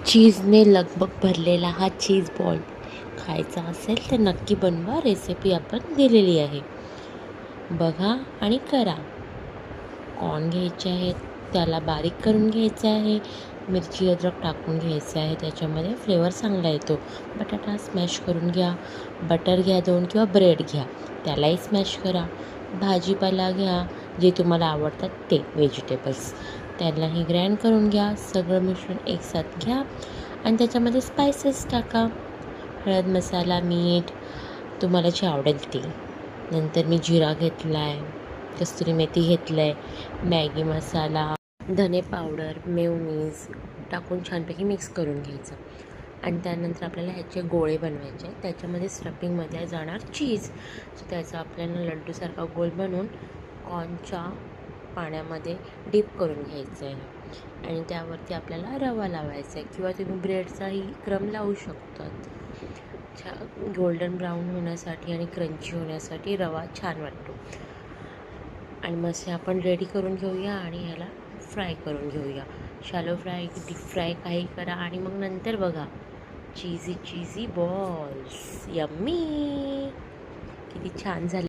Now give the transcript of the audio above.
चीजने लगबग भरलेला हा चीज बॉल खायचा असेल तर नक्की बनवा. रेसिपी आपण दिलेली आहे, बघा आणि करा. कॉर्न घ्यायचे आहेत, त्याला बारीक करून घ्यायचं आहे. मिरची अद्रक टाकून घ्यायचं आहे, त्याच्यामध्ये फ्लेवर चांगला येतो. बटाटा स्मॅश करून घ्या. बटर घ्या 2 किंवा ब्रेड घ्या, त्यालाही स्मॅश करा. भाजीपाला घ्या, जे तुम्हाला आवडतात ते व्हेजिटेबल्स, त्यालाही ग्राइंड करून घ्या. सगळं मिश्रण एकसाथ घ्या आणि त्याच्यामध्ये स्पायसेस टाका. हळद, मसाला, मीठ तुम्हाला जे आवडेल ते. नंतर मी जिरा घेतला आहे, कस्तुरी मेथी घेतलं आहे, मॅगी मसाला, धने पावडर, मेयोनीज टाकून छानपैकी मिक्स करून घ्यायचं. आणि त्यानंतर आपल्याला ह्याचे गोळे बनवायचे आहेत. त्याच्यामध्ये स्टफिंगमध्ये जाणार चीज. सो त्याचा आपल्याला लड्डूसारखा गोल बनवून कॉर्नच्या पाण्यामध्ये डीप करून घ्यायचं आहे आणि त्यावरती आपल्याला रवा लावायचा आहे किंवा तुम्ही ब्रेडचाही क्रम लावू शकतात. गोल्डन ब्राऊन होण्यासाठी आणि क्रंची होण्यासाठी रवा छान वाटतो. आणि मस्त आपण रेडी करून घेऊया आणि ह्याला फ्राय करून घेऊया. शॅलो फ्राय, डीप फ्राय काही करा आणि मग नंतर बघा चीजी चीजी बॉल्स. यम्मी, किती छान झाले.